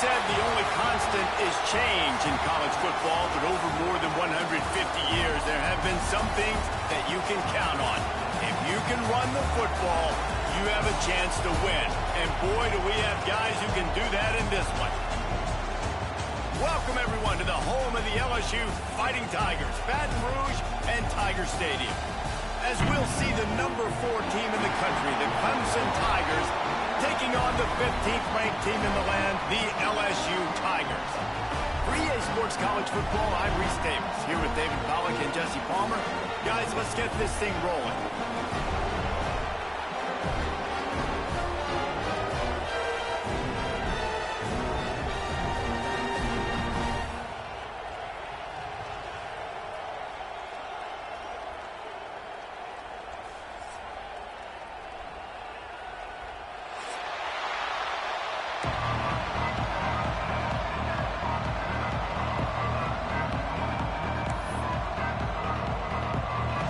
said the only constant is change in college football, but over more than 150 years, there have been some things that you can count on. If you can run the football, you have a chance to win. And boy, do we have guys who can do that in this one. Welcome, everyone, to the home of the LSU Fighting Tigers, Baton Rouge and Tiger Stadium. As we'll see the number 4 team in the country, the Clemson Tigers, taking on the 15th ranked team in the land, the LSU Tigers. For EA Sports College Football, I'm Reese Davis, here with David Pollack and Jesse Palmer. Guys, let's get this thing rolling.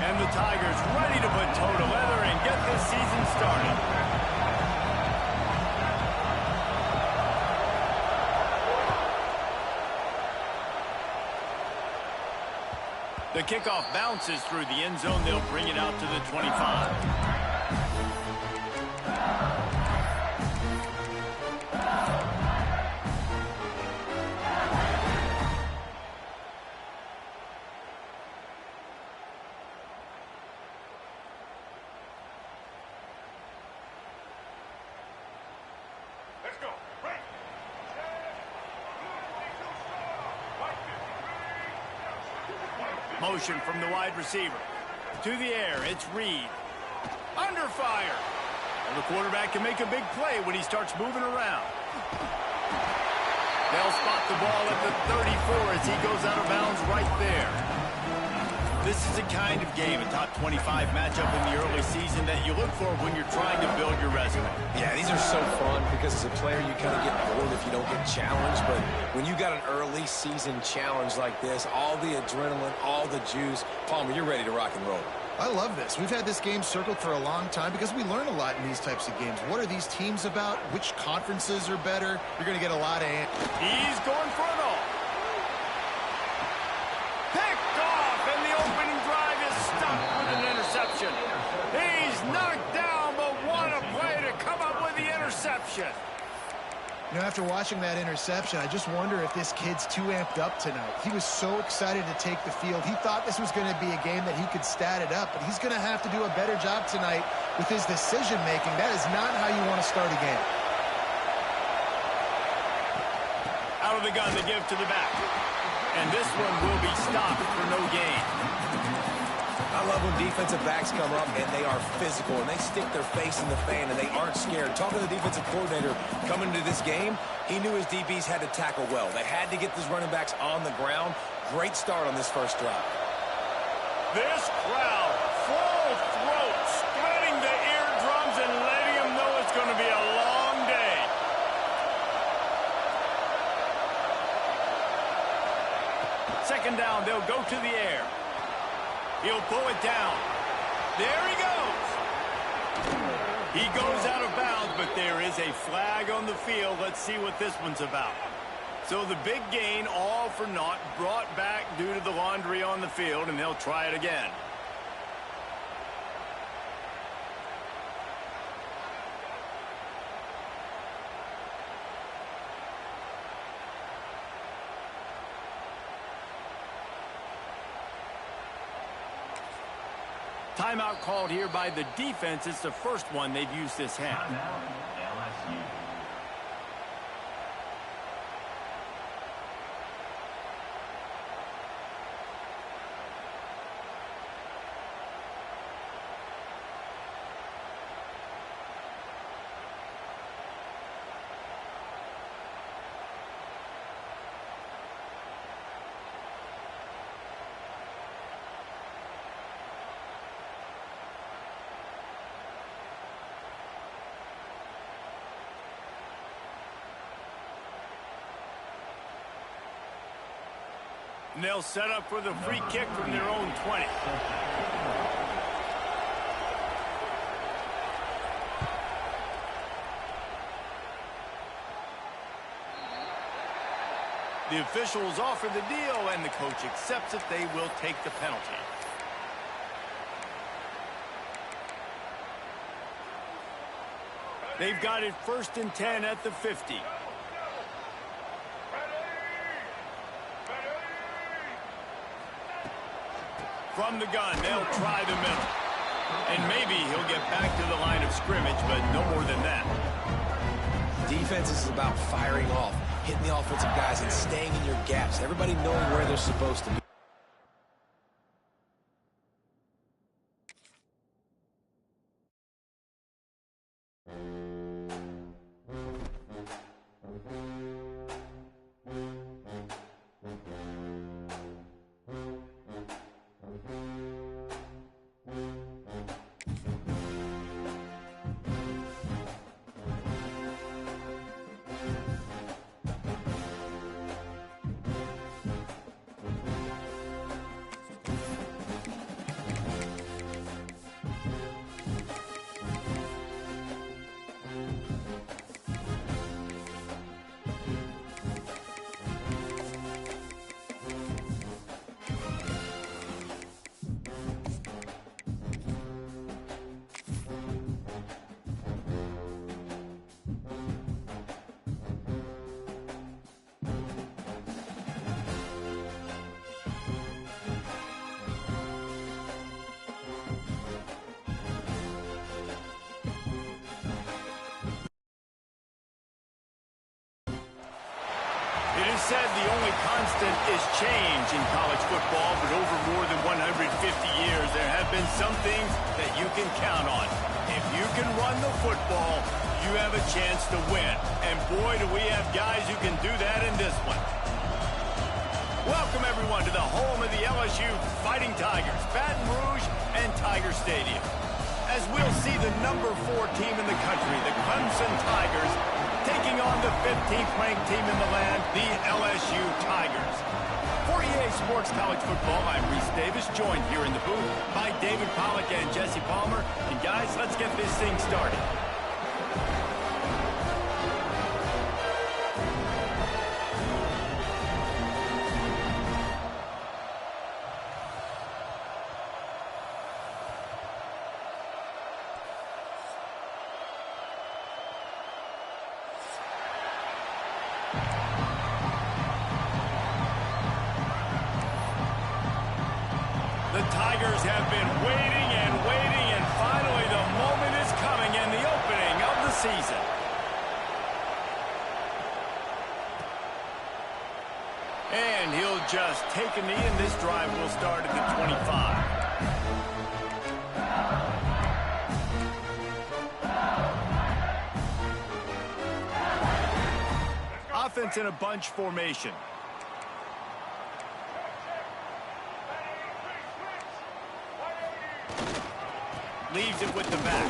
And the Tigers ready to put toe to leather and get this season started. The kickoff bounces through the end zone. They'll bring it out to the 25. Motion from the wide receiver. To the air, it's Reed. Under fire. And the quarterback can make a big play when he starts moving around. They'll spot the ball at the 34 as he goes out of bounds right there. This is the kind of game, a top 25 matchup in the early season that you look for when you're trying to build your resume. Yeah, these are so fun because as a player, you kind of get bored if you don't get challenged. But when you got an early season challenge like this, all the adrenaline, all the juice, Palmer, you're ready to rock and roll. I love this. We've had this game circled for a long time because we learn a lot in these types of games. What are these teams about? Which conferences are better? You're going to get a lot of answers. He's going for it all. Picked off, and the opening drive is stumped with an interception. He's knocked down, but what a play to come up with the interception. You know, after watching that interception, I just wonder if this kid's too amped up tonight. He was so excited to take the field. He thought this was going to be a game that he could stat it up, but he's going to have to do a better job tonight with his decision-making. That is not how you want to start a game. Out of the gun to give to the back. And this one will be stopped for no gain. I love when defensive backs come up and they are physical and they stick their face in the fan and they aren't scared. Talking to the defensive coordinator coming into this game, he knew his DBs had to tackle well. They had to get these running backs on the ground. Great start on this first drive. This crowd, full throat, spreading the eardrums and letting them know it's going to be a long day. Second down, they'll go to the air. He'll pull it down. There he goes. He goes out of bounds, but there is a flag on the field. Let's see what this one's about. So the big gain, all for naught, brought back due to the laundry on the field, and they'll try it again. Timeout called here by the defense. It's the first one they've used this half. And they'll set up for the free kick from their own 20. The officials offer the deal, and the coach accepts it. They will take the penalty. They've got it 1st and 10 at the 50. From the gun, they'll try the middle. And maybe he'll get back to the line of scrimmage, but no more than that. Defense is about firing off, hitting the offensive guys, and staying in your gaps. Everybody knowing where they're supposed to be. It is said the only constant is change in college football, but over more than 150 years, there have been some things that you can count on. If you can run the football, you have a chance to win. And boy, do we have guys who can do that in this one. Welcome, everyone, to the home of the LSU Fighting Tigers, Baton Rouge and Tiger Stadium. As we'll see the number 4 team in the country, the Clemson Tigers, taking on the 15th ranked team in the land, the LSU Tigers. For EA Sports College Football, I'm Reese Davis, joined here in the booth by David Pollack and Jesse Palmer. And guys, let's get this thing started. The Tigers have been waiting, and finally the moment is coming in the opening of the season. And he'll just take a knee, and this drive will start at the 25. Offense in a bunch formation. Leaves it with the back.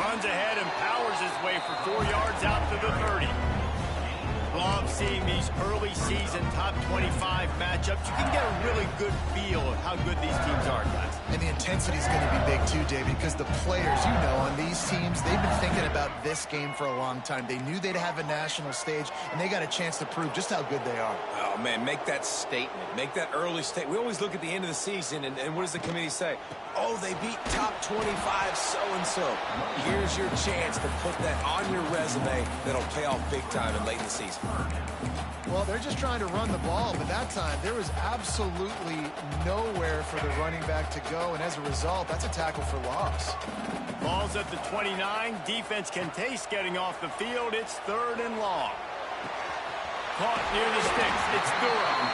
Runs ahead and powers his way for 4 yards out to the 30. Love seeing these early season top 25 matchups. You can get a really good feel of how good these teams are, guys. And the intensity is going to be big too, David, because the players, you know, on these teams, they've been thinking about this game for a long time. They knew they'd have a national stage, and they got a chance to prove just how good they are. Oh, man, make that statement. Make that early statement. We always look at the end of the season, and what does the committee say? Oh, they beat top 25 so-and-so. Here's your chance to put that on your resume that'll pay off big time in late in the season. Well, they're just trying to run the ball, but that time there was absolutely nowhere for the running back to go, and as a result, that's a tackle for loss. Ball's at the 29. Defense can taste getting off the field. It's 3rd and long. Caught near the sticks. It's Durham.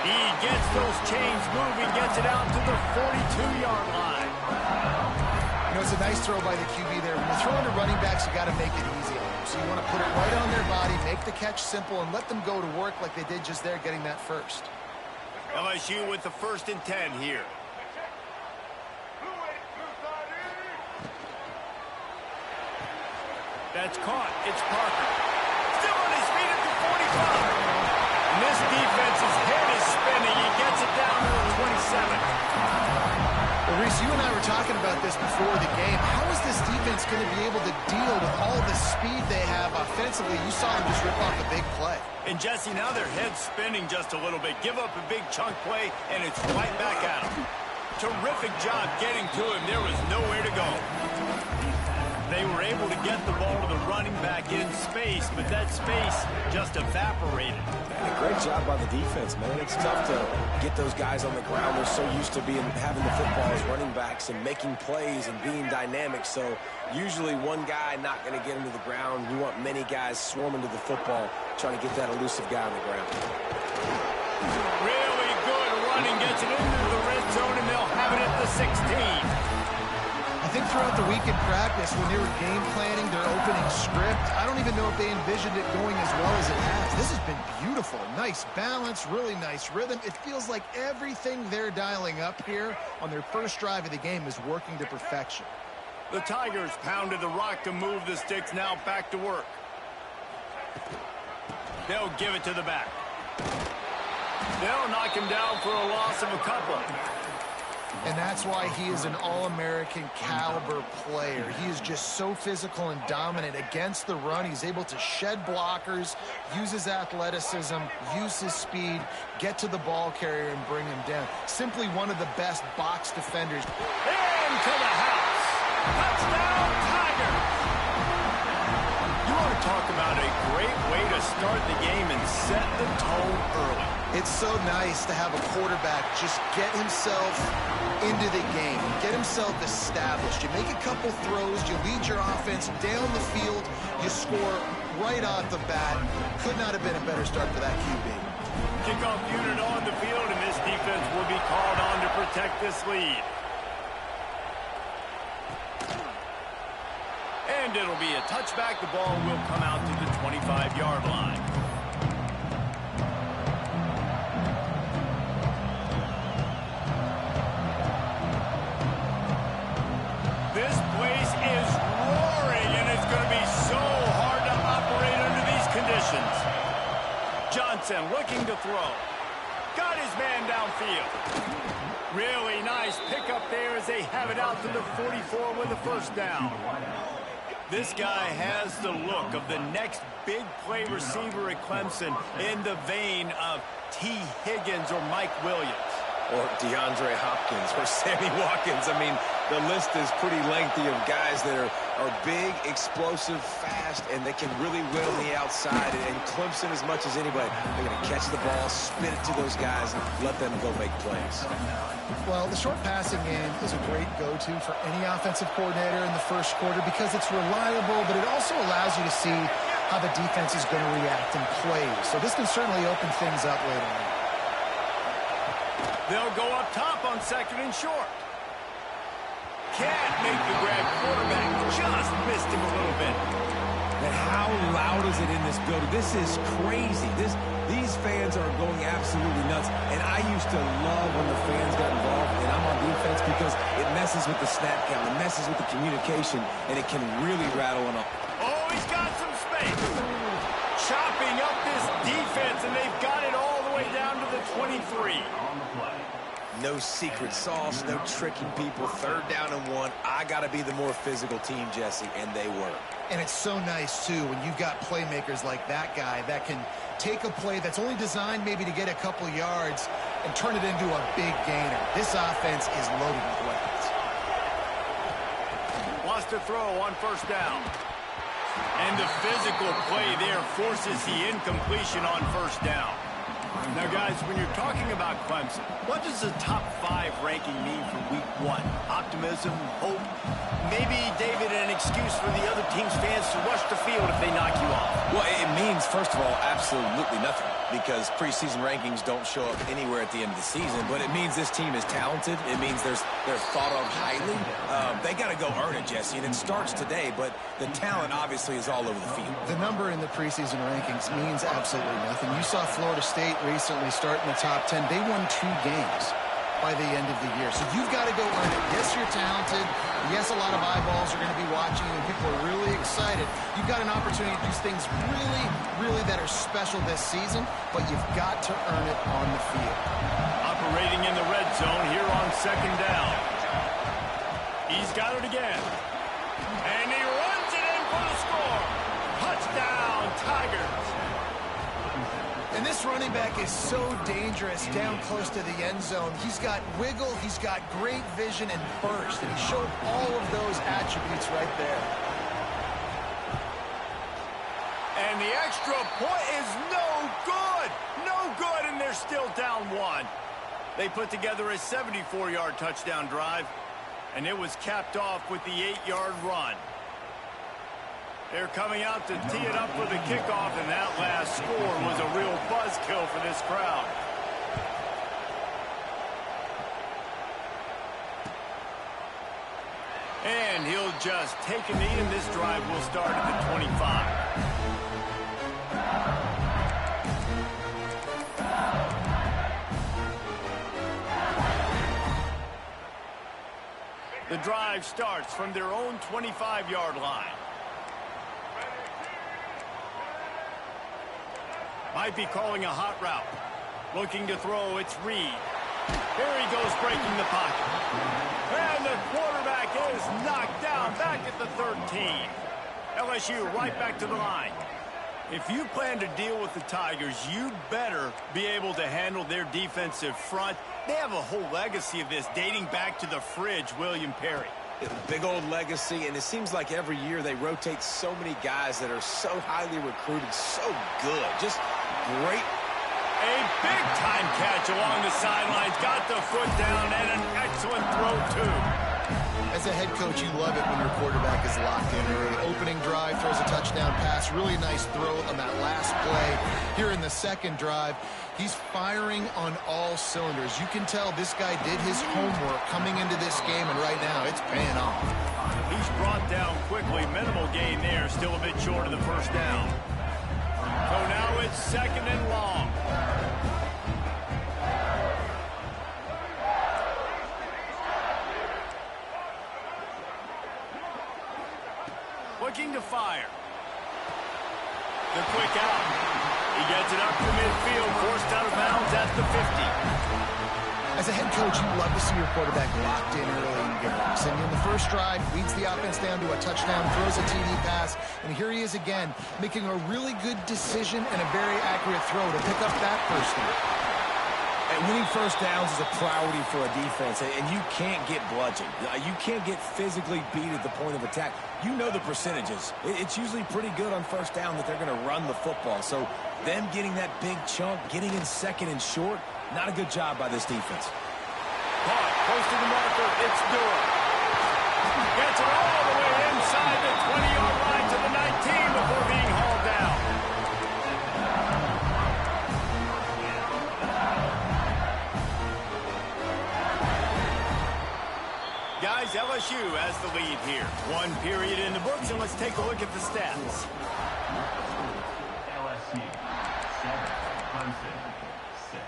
He gets those chains moving, gets it out to the 42-yard line. You know, it's a nice throw by the QB there. When you're throwing to running backs, you got to make it easy on them. So you want to put it right on their body, make the catch simple, and let them go to work like they did just there, getting that first. LSU with the 1st and 10 here. That's caught. It's Parker. Still on his feet at the 45. And this defense's head is spinning. He gets it down to the 27. Well, Reese, you and I were talking about this before the game. How is this defense going to be able to deal with all the speed they have offensively? You saw them just rip off a big play. And, Jesse, now their head's spinning just a little bit. Give up a big chunk play, and it's right back at them. Terrific job getting to him. There was nowhere to go. They were able to get the ball to the running back in space, but that space just evaporated. And a great job by the defense, man. It's tough to get those guys on the ground. They're so used to having the football as running backs and making plays and being dynamic. So usually one guy not going to get into the ground. You want many guys swarming to the football, trying to get that elusive guy on the ground. Really good running, gets it into the red zone, and they'll have it at the 16. I think throughout the week in practice, when they were game planning their opening script, I don't even know if they envisioned it going as well as it has. This has been beautiful. Nice balance, really nice rhythm. It feels like everything they're dialing up here on their first drive of the game is working to perfection. The Tigers pounded the rock to move the sticks, now back to work. They'll give it to the back. They'll knock him down for a loss of a couple. And that's why he is an All-American caliber player. He is just so physical and dominant against the run. He's able to shed blockers, use his athleticism, use his speed, get to the ball carrier and bring him down. Simply one of the best box defenders. Into the house. Touchdown, Tigers. You want to talk about a great way to start the game and set the tone early. It's so nice to have a quarterback just get himself into the game, get himself established. You make a couple throws, you lead your offense down the field, you score right off the bat. Could not have been a better start for that QB. Kickoff unit on the field, and this defense will be called on to protect this lead. And it'll be a touchback. The ball will come out to the 25-yard line. This place is roaring, and it's going to be so hard to operate under these conditions. Johnson looking to throw. Got his man downfield. Really nice pickup there as they have it out to the 44 with a first down. This guy has the look of the next big play receiver at Clemson in the vein of T. Higgins or Mike Williams. Or DeAndre Hopkins or Sammy Watkins. I mean, the list is pretty lengthy of guys that are big, explosive, fast, and they can really win on the outside. And Clemson, as much as anybody, they're going to catch the ball, spin it to those guys, and let them go make plays. Well, the short passing game is a great go-to for any offensive coordinator in the first quarter because it's reliable, but it also allows you to see how the defense is going to react and play. So this can certainly open things up later on. They'll go up top on second and short. Can't make the grab. Quarterback just missed him a little bit. And how loud is it in this building? This is crazy. These fans are going absolutely nuts. And I used to love when the fans got involved, and I'm on defense because it messes with the snap count. It messes with the communication, and it can really rattle them up. Oh, he's got some space. Chopping up this defense, and they've got it all the way down to the 23. No secret sauce, no tricking people. Third down and 1. I got to be the more physical team, Jesse, and they were. And it's so nice, too, when you've got playmakers like that guy that can take a play that's only designed maybe to get a couple yards and turn it into a big gainer. This offense is loaded with weapons. Wants to throw on first down. And the physical play there forces the incompletion on first down. Now, guys, when you're talking about Clemson, what does the top 5 ranking mean for week 1? Optimism, hope, maybe, David, an excuse for the other team's fans to rush the field if they knock you off? Well, it means, first of all, absolutely nothing because preseason rankings don't show up anywhere at the end of the season, but it means this team is talented. It means they're thought of highly. They got to go earn it, Jesse, and it starts today, but the talent obviously is all over the field. The number in the preseason rankings means absolutely nothing. You saw Florida State recently start in the top 10. They won 2 games by the end of the year. So you've got to go earn it. Yes, you're talented. Yes, a lot of eyeballs are going to be watching you, and people are really excited. You've got an opportunity to do things really, really that are special this season, but you've got to earn it on the field. Operating in the red zone here on second down. He's got it again. And he runs it in for the score. Touchdown, Tigers. And this running back is so dangerous down close to the end zone. He's got wiggle, he's got great vision and burst, and he showed all of those attributes right there. And the extra point is no good. No good, and they're still down one. They put together a 74-yard touchdown drive, and it was capped off with the 8-yard run. They're coming out to tee it up for the kickoff, and that last score was a real buzzkill for this crowd. And he'll just take a knee, and this drive will start at the 25. The drive starts from their own 25-yard line. Might be calling a hot route. Looking to throw, it's Reed. Here he goes breaking the pocket. And the quarterback is knocked down back at the 13. LSU right back to the line. If you plan to deal with the Tigers, you better be able to handle their defensive front. They have a whole legacy of this dating back to the fridge, William Perry. Big old legacy, and it seems like every year they rotate so many guys that are so highly recruited, so good, just great. A big-time catch along the sidelines, got the foot down, and an excellent throw, too. As a head coach, you love it when your quarterback is locked in early. Opening drive, throws a touchdown pass, really nice throw on that last play. Here in the second drive, he's firing on all cylinders. You can tell this guy did his homework coming into this game, and right now it's paying off. He's brought down quickly. Minimal gain there. Still a bit short of the first down. So now it's second and long. Looking to fire. The quick out. He gets it up to midfield, forced out of bounds at the 50. As a head coach, you love to see your quarterback locked in early in games. And in the first drive, leads the offense down to a touchdown, throws a TD pass, and here he is again, making a really good decision and a very accurate throw to pick up that first down. And winning first downs is a priority for a defense, and you can't get bludgeoned. You can't get physically beat at the point of attack. You know the percentages. It's usually pretty good on first down that they're going to run the football. So them getting that big chunk, getting in second and short, not a good job by this defense. Caught, close to the marker, it's Dewar. Gets it all the way inside the 20-yard line to the 19 before being hauled down. Guys, LSU has the lead here. One period in the books, and let's take a look at the stats. LSU 7, Clemson 6.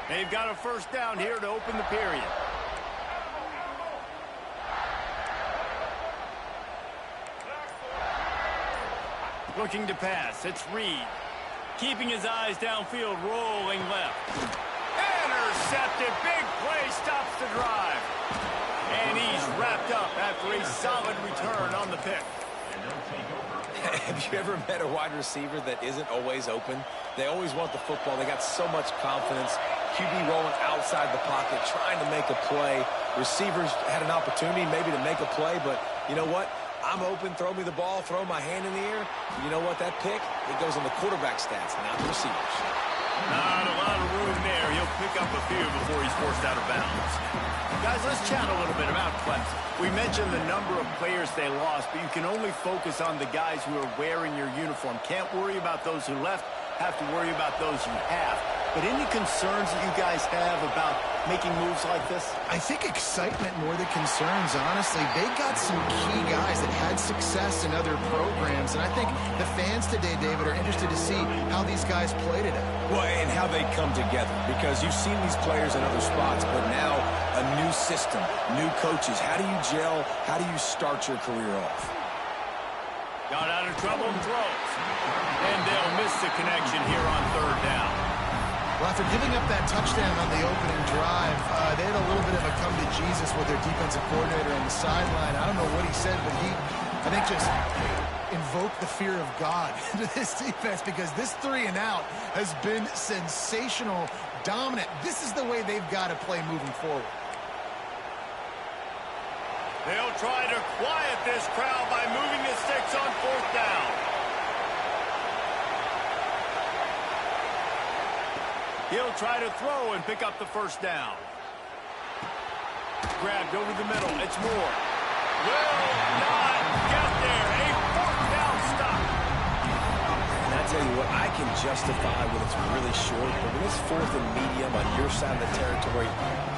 They've got a first down here to open the period. Looking to pass, it's Reed. Keeping his eyes downfield, rolling left. Intercepted, big play, stops the drive. And he's wrapped up after a solid return on the pick. Have you ever met a wide receiver that isn't always open? They always want the football. They got so much confidence. QB rolling outside the pocket, trying to make a play. Receivers had an opportunity maybe to make a play, but you know what? I'm open, throw me the ball, throw my hand in the air. You know what? That pick, it goes in the quarterback stats, not the receivers. Not a lot of room there. He'll pick up a few before he's forced out of bounds. Guys, let's chat a little bit about Clemson. We mentioned the number of players they lost, but you can only focus on the guys who are wearing your uniform. Can't worry about those who left, have to worry about those you have. But any concerns that you guys have about making moves like this? I think excitement more than concerns, honestly. They got some key guys that had success in other programs, and I think the fans today, David, are interested to see how these guys played it out. Well, and how they come together, because you've seen these players in other spots, but now a new system, new coaches. How do you gel? How do you start your career off? Got out of trouble and throws. And they'll miss the connection here on third down. Well, after giving up that touchdown on the opening drive, they had a little bit of a come to Jesus with their defensive coordinator on the sideline. I don't know what he said, but he, I think, just invoked the fear of God into this defense, because this 3-and-out has been sensational, dominant. This is the way they've got to play moving forward. They'll try to quiet this crowd by moving the sticks on 4th down. He'll try to throw and pick up the 1st down. Grabbed over the middle. It's Moore. Will not get there. A 4th down stop. And I tell you what, I can justify when it's really short, but when it's 4th and medium on your side of the territory,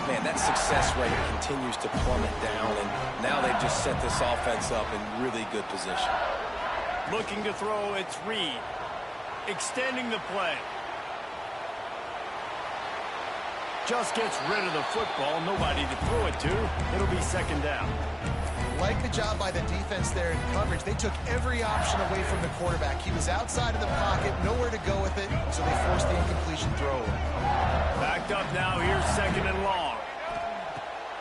man, that success rate continues to plummet down, and now they've just set this offense up in really good position. Looking to throw, it's Reed. Extending the play. Just gets rid of the football. Nobody to throw it to. It'll be 2nd down. Like the job by the defense there in coverage. They took every option away from the quarterback. He was outside of the pocket, nowhere to go with it, so they forced the incompletion throw. Backed up now. Here's 2nd and long.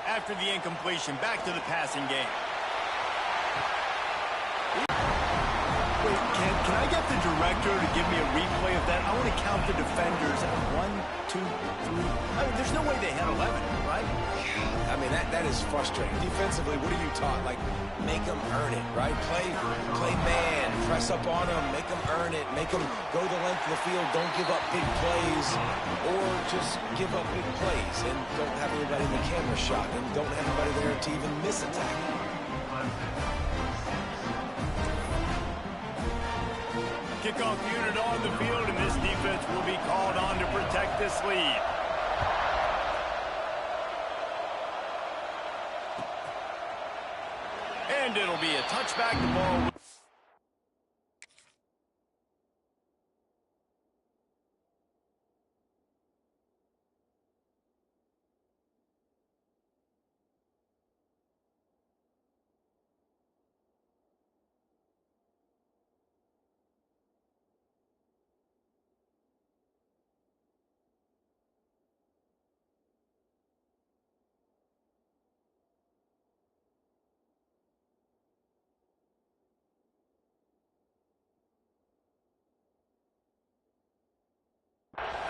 After the incompletion, back to the passing game. Wait, can I get the director to give me a replay of that? I want to count the defenders at 1, 2, 3. I mean, there's no way they had 11, right? I mean, that is frustrating. Defensively, what are you taught? Like, make them earn it, right? Play man, press up on them, make them earn it, make them go the length of the field, don't give up big plays, or just give up big plays and don't have anybody in the camera shot and don't have anybody there to even miss a tackle. Kickoff unit on the field, and this defense will be called on to protect this lead. And it'll be a touchback. The ball.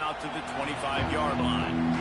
Out to the 25-yard line.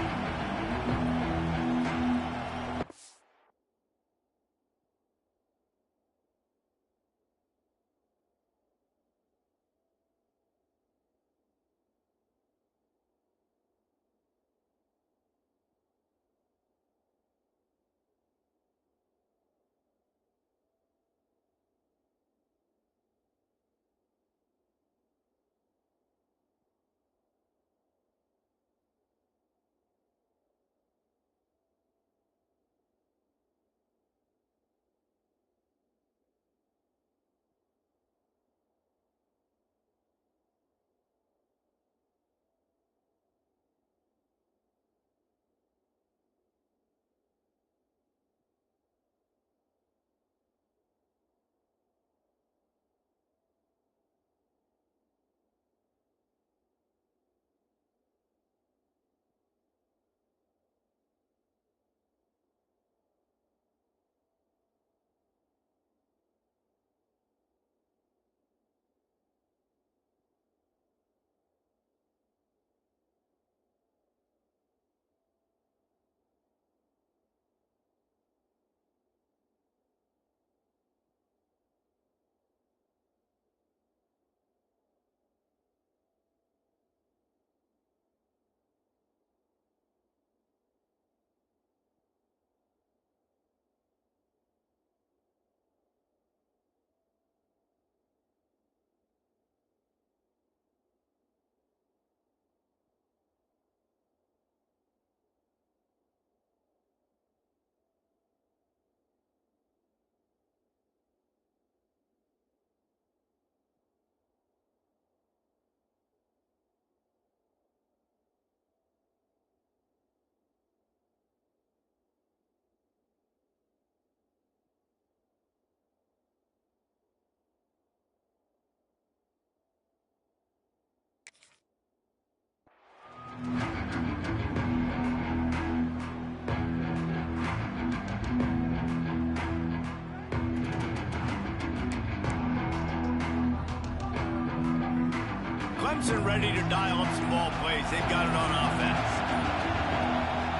Clemson ready to dial up some ball plays. They've got it on offense.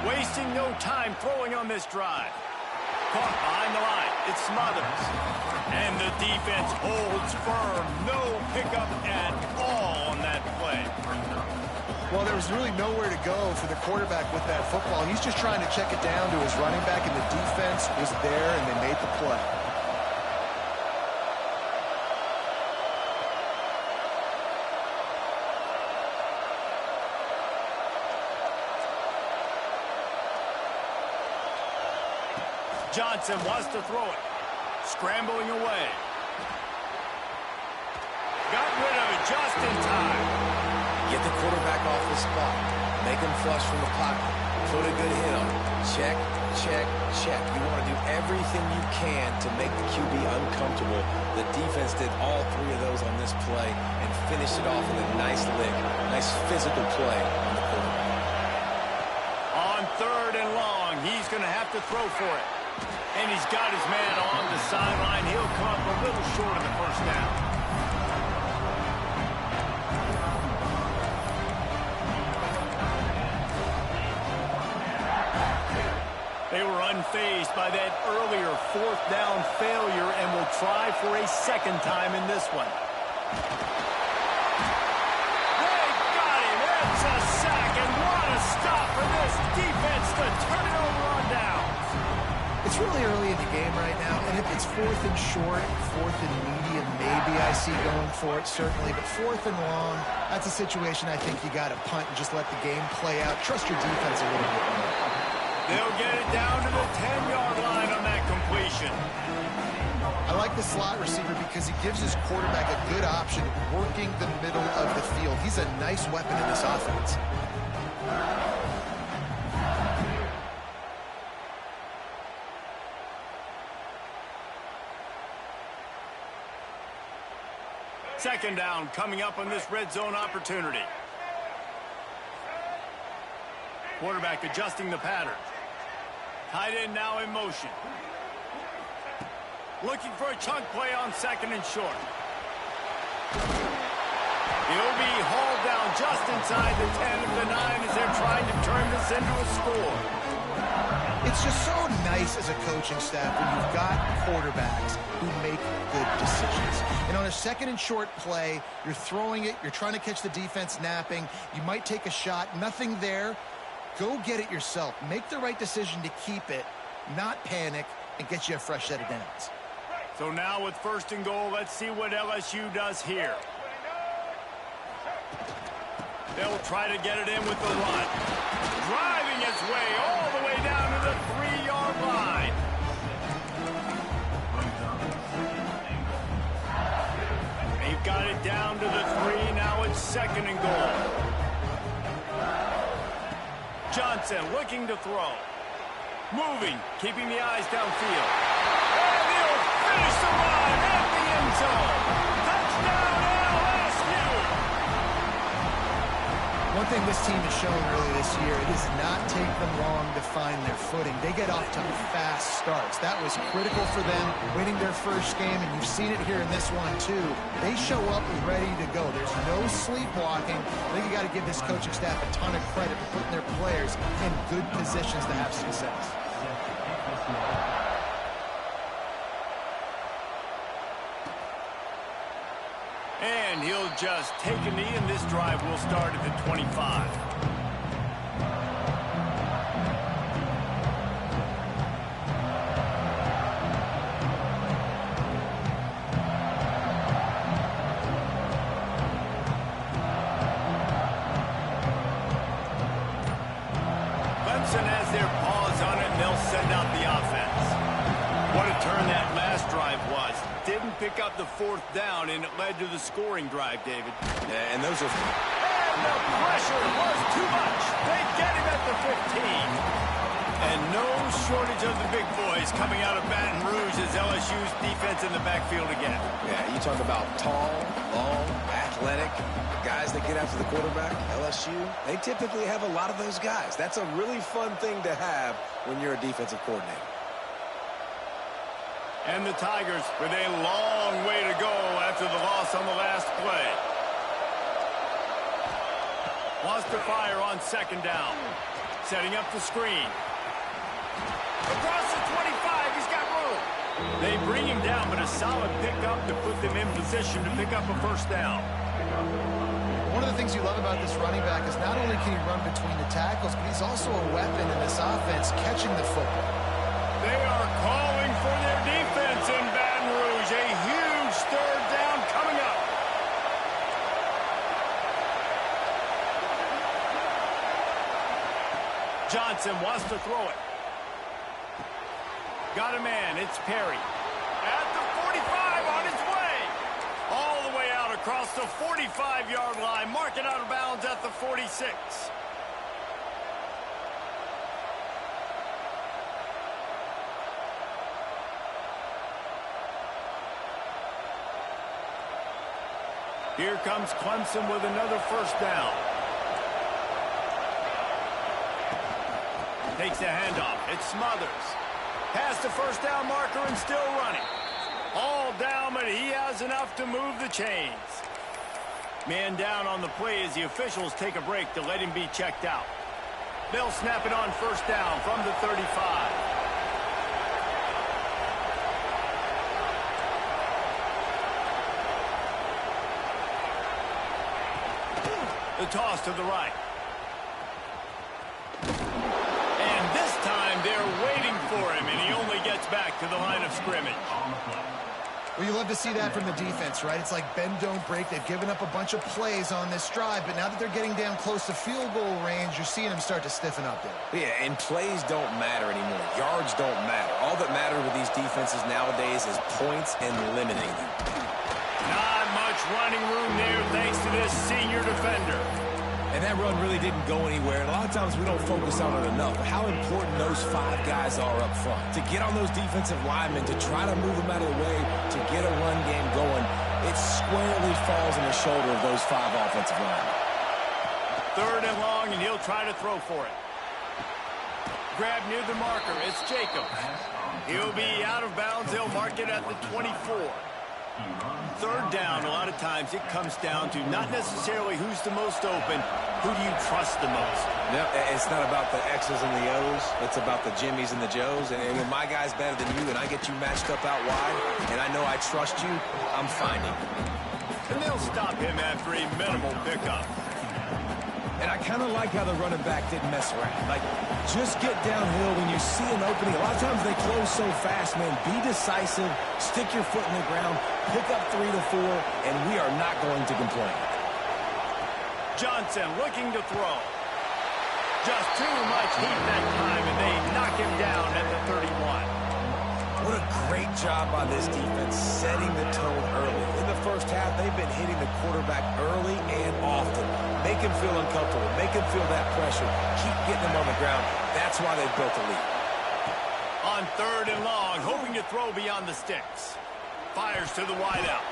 Wasting no time throwing on this drive. Caught behind the line. It smothers. And the defense holds firm. No pickup at all on that play. Well, there was really nowhere to go for the quarterback with that football. He's just trying to check it down to his running back, and the defense was there, and they made the play. Johnson wants to throw it. Scrambling away. Got rid of it just in time. Get the quarterback off the spot. Make him flush from the pocket. Put a good hit on. Check, check, check. You want to do everything you can to make the QB uncomfortable. The defense did all three of those on this play and finished it off with a nice lick. Nice physical play on the quarterback. On 3rd and long, he's going to have to throw for it. And he's got his man on the sideline. He'll come up a little short of the first down. They were unfazed by that earlier 4th down failure and will try for a second time in this one. They got him. It's a sack, and what a stop for this defense to turn it over on downs. It's really early in the game right now, and if it's 4th and short, 4th and medium, maybe I see going for it, certainly. But 4th and long, that's a situation I think you got to punt and just let the game play out. Trust your defense a little bit more. They'll get it down to the 10-yard line on that completion. I like the slot receiver because he gives his quarterback a good option working the middle of the field. He's a nice weapon in this offense. Second down coming up on this red zone opportunity. Quarterback adjusting the pattern. Tight end now in motion. Looking for a chunk play on 2nd and short. He'll be hauled down just inside the 10 of the 9 as they're trying to turn this into a score. It's just so nice as a coaching staff when you've got quarterbacks who make good decisions. And on a 2nd and short play, you're throwing it, you're trying to catch the defense napping, you might take a shot, nothing there. Go get it yourself. Make the right decision to keep it, not panic, and get you a fresh set of downs. So now with 1st and goal, let's see what LSU does here. They'll try to get it in with the run. Driving its way all the way down to the 3-yard line. They've got it down to the 3. Now it's 2nd and goal. Johnson looking to throw. Moving, keeping the eyes downfield. And he'll finish the run at the end zone. Touchdown LSU! One thing this team has shown early this year, it does not take them long to find their footing. They get off to fast starts. That was critical for them winning their first game, and you've seen it here in this one too. They show up ready to go. There's no sleepwalking. I think you got to give this coaching staff a ton of credit for putting their players in good positions to have success. And he'll just take a knee, and this drive will start at the 25. Clemson has their paws on it, and they'll send out the offense. What a turn that last drive was. Didn't pick up the 4th down, and it led to the scoring drive, David. Yeah, and those are... And the pressure was too much. They get him at the 15. And no shortage of the big boys coming out of Baton Rouge as LSU's defense in the backfield again. Yeah, you talk about tall, long, athletic, guys that get after the quarterback, LSU, they typically have a lot of those guys. That's a really fun thing to have when you're a defensive coordinator. And the Tigers with a long way to go after the loss on the last play. Wants to fire on second down. Setting up the screen. Across the 25, he's got room. They bring him down, but a solid pickup to put them in position to pick up a first down. One of the things you love about this running back is not only can he run between the tackles, but he's also a weapon in this offense catching the football. They are calling for their defense in Baton Rouge. A huge third down coming up. Johnson wants to throw it. Got a man. It's Perry. At the 45 on his way. All the way out across the 45-yard line. Mark it out of bounds at the 46. Here comes Clemson with another first down. Takes the handoff. It Smothers. Past the first down marker and still running. All down, but he has enough to move the chains. Man down on the play as the officials take a break to let him be checked out. They'll snap it on first down from the 35. The toss to the right. And this time they're waiting for him, and he only gets back to the line of scrimmage. Well, you love to see that from the defense, right? It's like bend, don't break. They've given up a bunch of plays on this drive, but now that they're getting down close to field goal range, you're seeing them start to stiffen up there. Yeah, and plays don't matter anymore. Yards don't matter. All that matters with these defenses nowadays is points and limiting them. Not much running room there thanks to this senior defender. And that run really didn't go anywhere. And a lot of times we don't focus on it enough. But how important those 5 guys are up front. To get on those defensive linemen, to try to move them out of the way, to get a run game going, it squarely falls on the shoulder of those 5 offensive linemen. Third and long, and he'll try to throw for it. Grab near the marker. It's Jacobs. He'll be out of bounds. They'll mark it at the 24. Third down, a lot of times it comes down to not necessarily who's the most open, who do you trust the most? No, it's not about the X's and the O's. It's about the Jimmys and the Joes. And when my guy's better than you and I get you matched up out wide and I know I trust you, I'm finding you. And they'll stop him after a minimal pickup. And I kind of like how the running back didn't mess around. Like, just get downhill when you see an opening. A lot of times they close so fast, man. Be decisive, stick your foot in the ground, pick up 3 to 4, and we are not going to complain. Johnson looking to throw. Just too much heat that time, and they knock him down at the 31. What a great job by this defense setting the tone early. In the first half, they've been hitting the quarterback early and often. Make him feel uncomfortable. Make him feel that pressure. Keep getting him on the ground. That's why they've built a lead. On third and long, hoping to throw beyond the sticks. Fires to the wideout.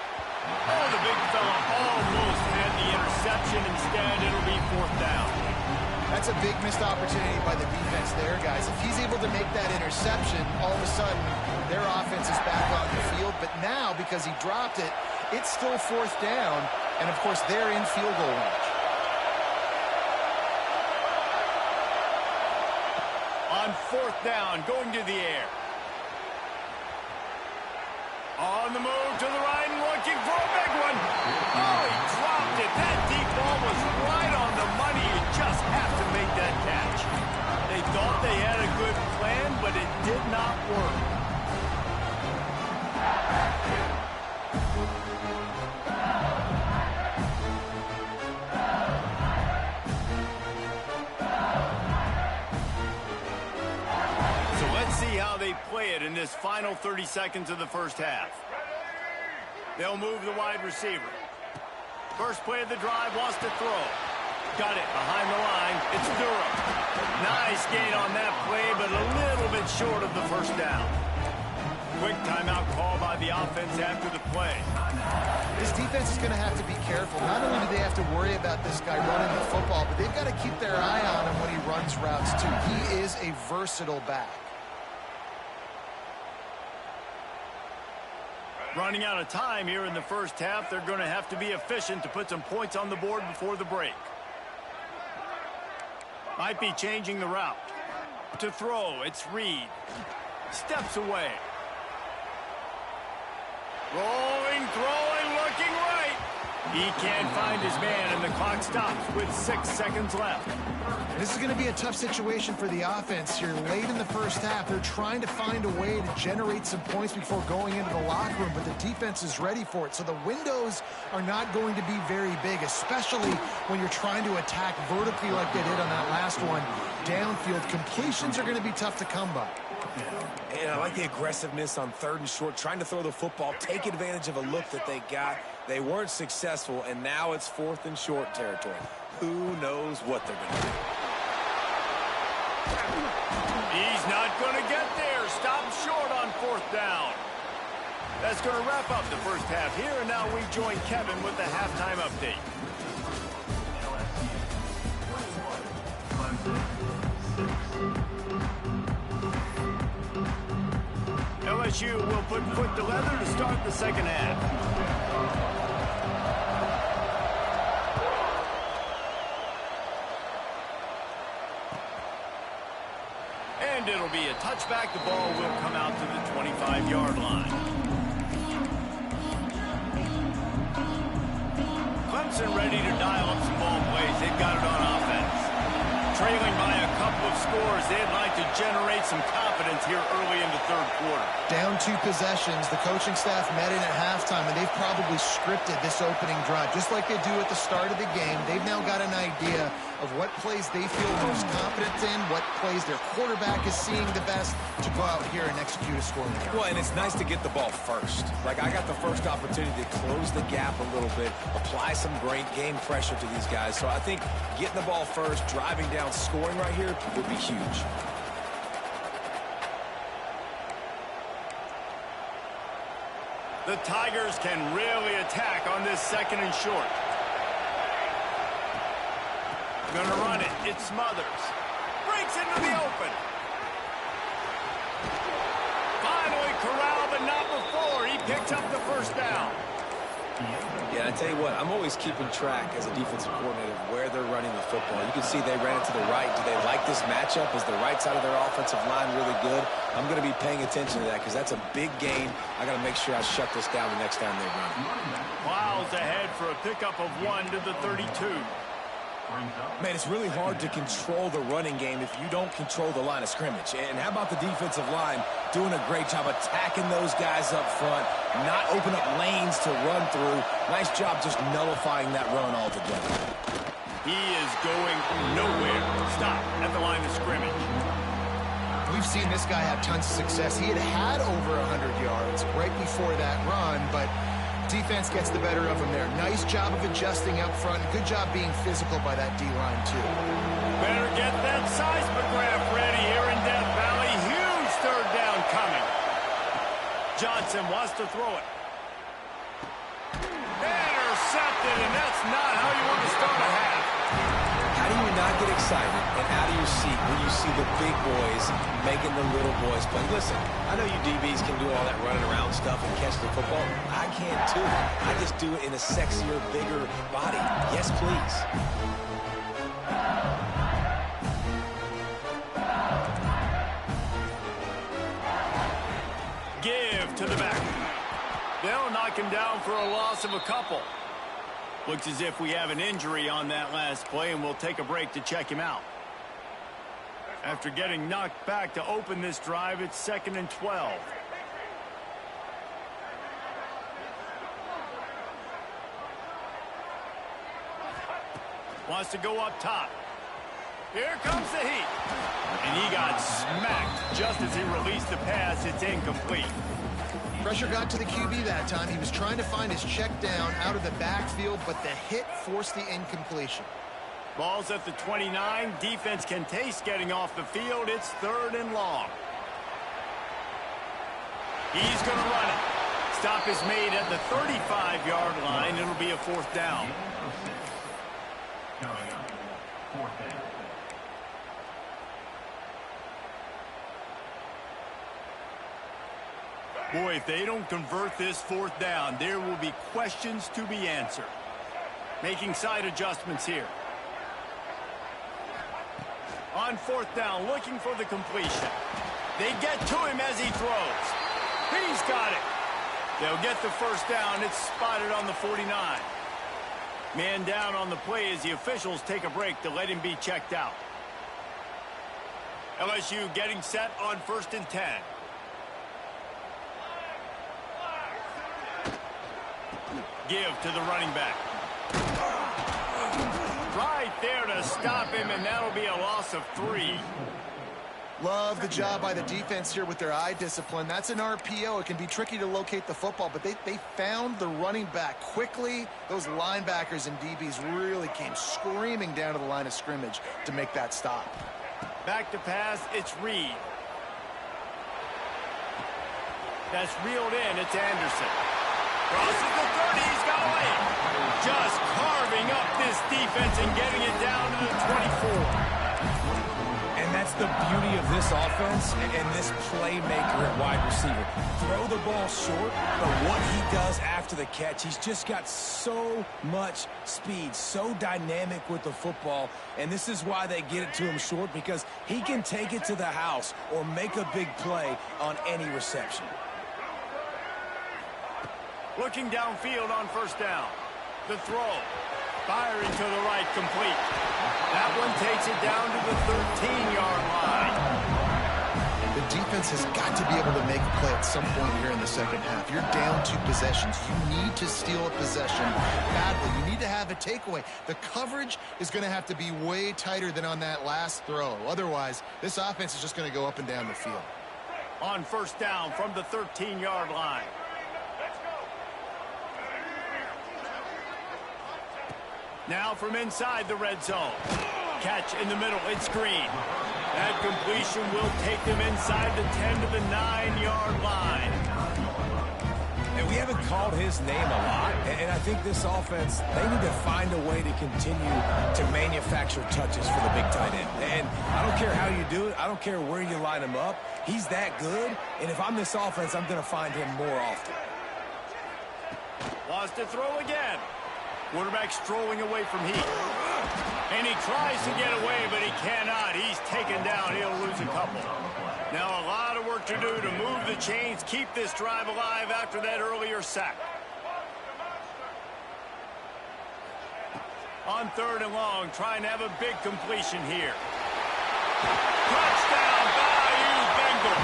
Oh, the big fella almost had the interception. Instead, it'll be fourth down. That's a big missed opportunity by the defense there, guys. If he's able to make that interception, all of a sudden, their offense is back on the field. But now, because he dropped it, it's still fourth down. And, of course, they're in field goal range. On fourth down, going to the air. On the move to the right and looking for a big one. Oh, he dropped it. That deep ball was right on the money. You just have to make that catch. They thought they had a good plan, but it did not work. They play it in this final 30 seconds of the first half. They'll move the wide receiver. First play of the drive, wants to throw. Got it behind the line. It's Durham. Nice gain on that play, but a little bit short of the first down. Quick timeout call by the offense after the play. This defense is going to have to be careful. Not only do they have to worry about this guy running the football, but they've got to keep their eye on him when he runs routes too. He is a versatile back. Running out of time here in the first half. They're going to have to be efficient to put some points on the board before the break. Might be changing the route. To throw, it's Reed. Steps away. Rolling, throwing, looking right. He can't find his man, and the clock stops with 6 seconds left. This is going to be a tough situation for the offense here. Late in the first half, they're trying to find a way to generate some points before going into the locker room, but the defense is ready for it. So the windows are not going to be very big, especially when you're trying to attack vertically like they did on that last one. Downfield completions are going to be tough to come by. And I like the aggressiveness on 3rd and short, trying to throw the football, take advantage of a look that they got. They weren't successful, and now it's 4th and short territory. Who knows what they're going to do? He's not going to get there. Stop short on 4th down. That's going to wrap up the first half here, and now we join Kevin with the halftime update. LSU will put foot to leather to start the second half. And it'll be a touchback. The ball will come out to the 25-yard line. Clemson ready to dial up some ball plays. They've got it on offense. Trailing by a couple of scores, they'd like to generate some confidence here early in the 3rd quarter. Down 2 possessions, the coaching staff met in at halftime, and they've probably scripted this opening drive. Just like they do at the start of the game, they've now got an idea of what plays they feel most confident in, what plays their quarterback is seeing the best to go out here and execute a scoring drive. Well, and it's nice to get the ball first. Like, I got the first opportunity to close the gap a little bit, apply some great game pressure to these guys. So I think getting the ball first, driving down, scoring right here would be huge. The Tigers can really attack on this 2nd and short. Gonna run it. It Smothers. Breaks into the open. Finally corralled, but not before. He picks up the first down. Yeah, I tell you what, I'm always keeping track as a defensive coordinator of where they're running the football. You can see they ran it to the right. Do they like this matchup? Is the right side of their offensive line really good? I'm going to be paying attention to that because that's a big gain. I got to make sure I shut this down the next time they run. Miles ahead for a pickup of 1 to the 32. Man, it's really hard to control the running game if you don't control the line of scrimmage. And how about the defensive line doing a great job attacking those guys up front, not open up lanes to run through. Nice job just nullifying that run altogether. He is going nowhere. Stop at the line of scrimmage. We've seen this guy have tons of success. He had over 100 yards right before that run, but defense gets the better of him there. Nice job of adjusting up front. Good job being physical by that D-line, too. Better get that seismograph ready here in Death Valley. Huge 3rd down coming. Johnson wants to throw it. Intercepted, and that's not how you want to start a half. How do you not get excited, and how do you see when you see the big boys making the little boys play? Listen, I know you DBs can do all that running around stuff and catch the football. I can too. I just do it in a sexier, bigger body. Yes, please. Give to the back. They'll knock him down for a loss of a couple. Looks as if we have an injury on that last play, and we'll take a break to check him out. After getting knocked back to open this drive, it's 2nd and 12. Wants to go up top. Here comes the heat. And he got smacked just as he released the pass. It's incomplete. Pressure got to the QB that time. He was trying to find his check down out of the backfield, but the hit forced the incompletion. Ball's at the 29. Defense can taste getting off the field. It's 3rd and long. He's going to run it. Stop is made at the 35-yard line. It'll be a 4th down. Boy, if they don't convert this 4th down, there will be questions to be answered. Making side adjustments here. On fourth down, looking for the completion. They get to him as he throws. He's got it. They'll get the first down. It's spotted on the 49. Man down on the play as the officials take a break to let him be checked out. LSU getting set on 1st and 10. Give to the running back. Right there to stop him, and that'll be a loss of 3. Love the job by the defense here with their eye discipline. That's an RPO. It can be tricky to locate the football, but they found the running back quickly. Those linebackers and DBs really came screaming down to the line of scrimmage to make that stop. Back to pass, it's Reed. That's reeled in, it's Anderson. Crosses the 30, he's got away. Just carving up this defense and getting it down to the 24. And that's the beauty of this offense and this playmaker at wide receiver. Throw the ball short, but what he does after the catch, he's just got so much speed, so dynamic with the football, and this is why they get it to him short, because he can take it to the house or make a big play on any reception. Looking downfield on first down. The throw. Firing to the right, complete. That one takes it down to the 13-yard line. The defense has got to be able to make a play at some point here in the second half. You're down 2 possessions. You need to steal a possession badly. You need to have a takeaway. The coverage is going to have to be way tighter than on that last throw. Otherwise, this offense is just going to go up and down the field. On first down from the 13-yard line. Now from inside the red zone. Catch in the middle. It's Green. That completion will take them inside the 10 to the 9-yard line. And we haven't called his name a lot, and I think this offense, they need to find a way to continue to manufacture touches for the big tight end. And I don't care how you do it. I don't care where you line him up. He's that good, and if I'm this offense, I'm going to find him more often. Lost a throw again. Quarterback strolling away from Heat. And he tries to get away, but he cannot. He's taken down. He'll lose a couple. Now a lot of work to do to move the chains, keep this drive alive after that earlier sack. On 3rd and long, trying to have a big completion here. Touchdown, Bayou Bengals.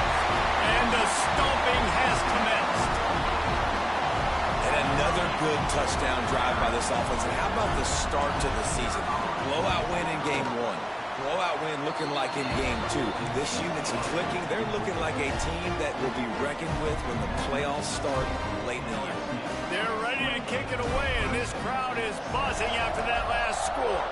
And the stomping has commenced. Another good touchdown drive by this offense. And how about the start to the season? Blowout win in game 1. Blowout win looking like in game 2. This unit's clicking. They're looking like a team that will be reckoned with when the playoffs start late in the year. They're ready to kick it away, and this crowd is buzzing after that last score.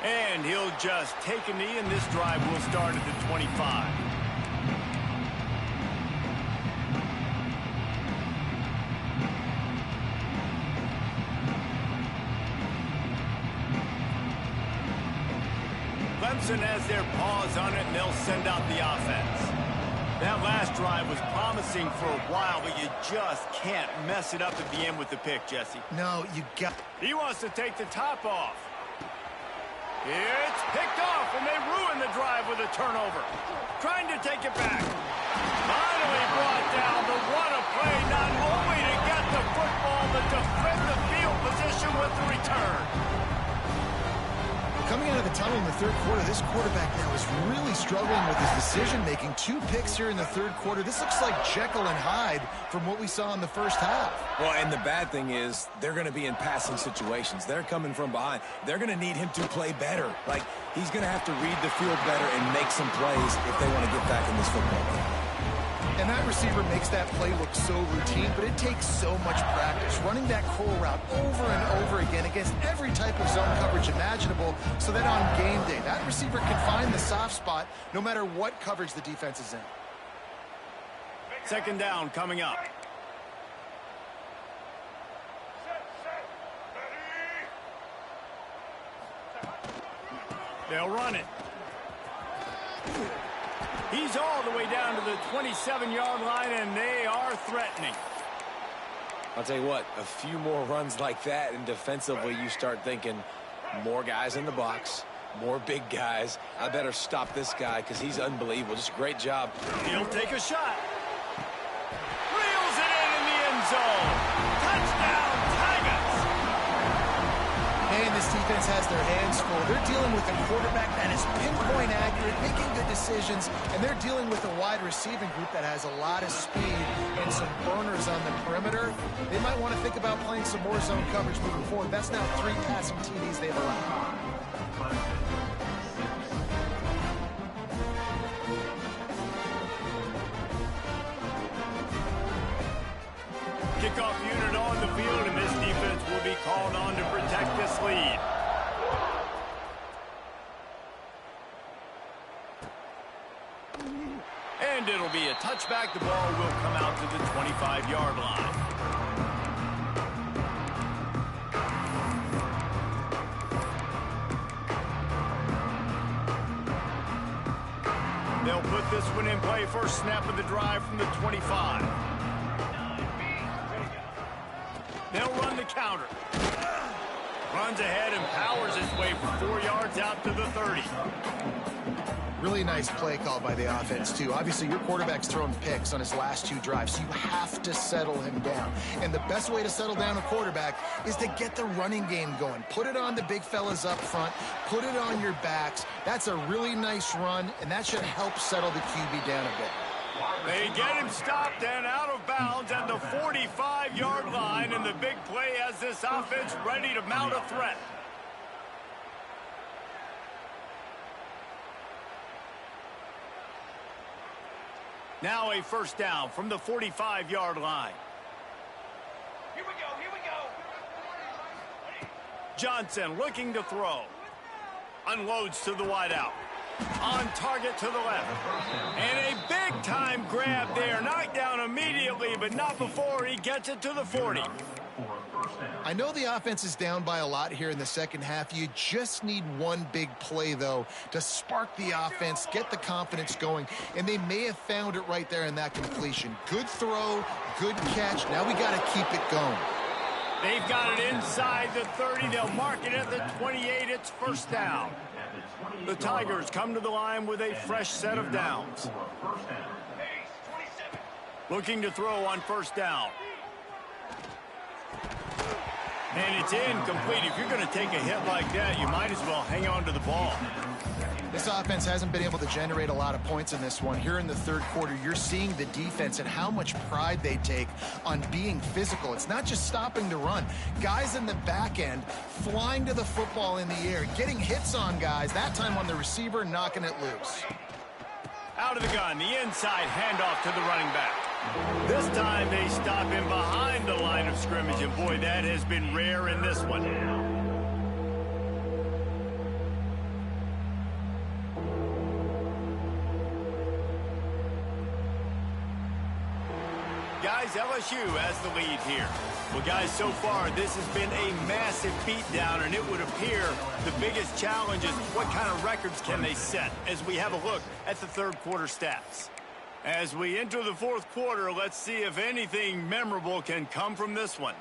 And he'll just take a knee, and this drive will start at the 25. Clemson has their paws on it, and they'll send out the offense. That last drive was promising for a while, but you just can't mess it up at the end with the pick, Jesse. No, you got... He wants to take the top off. It's picked off, and they ruin the drive with a turnover. Trying to take it back. Finally brought down, but what a play, not only to get the football, but to defend the field position with the return. Coming out of the tunnel in the 3rd quarter, this quarterback now is really struggling with his decision-making. 2 picks here in the 3rd quarter. This looks like Jekyll and Hyde from what we saw in the first half. Well, and the bad thing is they're going to be in passing situations. They're coming from behind. They're going to need him to play better. Like, he's going to have to read the field better and make some plays if they want to get back in this football game. And that receiver makes that play look so routine, but it takes so much practice. Running that curl route over and over again against every type of zone coverage imaginable so that on game day, that receiver can find the soft spot no matter what coverage the defense is in. 2nd down coming up. They'll run it. He's all the way down to the 27-yard line, and they are threatening. I'll tell you what, a few more runs like that, and defensively you start thinking more guys in the box, more big guys. I better stop this guy because he's unbelievable. Just a great job. He'll take a shot. Reels it in the end zone. Touchdown, Tigers. Man, this defense has their hands full. They're dealing with a quarterback that is pinpoint accurate, making good decisions, and they're dealing with a wide receiving group that has a lot of speed and some burners on the perimeter. They might want to think about playing some more zone coverage moving forward. That's now 3 passing TDs they've allowed. Kickoff unit on the field, and this defense will be called on to protect this lead. And it'll be a touchback. The ball will come out to the 25-yard line. They'll put this one in play. First snap of the drive from the 25. They'll run the counter. Runs ahead and powers his way for 4 yards out to the 30. Really nice play call by the offense, too. Obviously, your quarterback's thrown picks on his last 2 drives, so you have to settle him down. And the best way to settle down a quarterback is to get the running game going. Put it on the big fellas up front. Put it on your backs. That's a really nice run, and that should help settle the QB down a bit. They get him stopped and out of bounds at the 45-yard line, and the big play has this offense ready to mount a threat. Now a first down from the 45-yard line. Here we go, here we go. Johnson looking to throw. Unloads to the wideout. On target to the left. And a big-time grab there. Knocked down immediately, but not before he gets it to the 40. I know the offense is down by a lot here in the second half. You just need one big play, though, to spark the offense, get the confidence going, and they may have found it right there in that completion. Good throw, good catch. Now we got to keep it going. They've got it inside the 30. They'll mark it at the 28. It's first down. The Tigers come to the line with a fresh set of downs. Looking to throw on first down. And it's incomplete. If you're going to take a hit like that, you might as well hang on to the ball. This offense hasn't been able to generate a lot of points in this one. Here in the third quarter, you're seeing the defense and how much pride they take on being physical. It's not just stopping to run. Guys in the back end flying to the football in the air, getting hits on guys, that time on the receiver, knocking it loose. Out of the gun, the inside handoff to the running back. This time they stop him behind the line of scrimmage, and boy, that has been rare in this one. Guys, LSU has the lead here. Well, guys, so far, this has been a massive beatdown, and it would appear the biggest challenge is what kind of records can they set as we have a look at the third quarter stats. As we enter the fourth quarter, let's see if anything memorable can come from this one.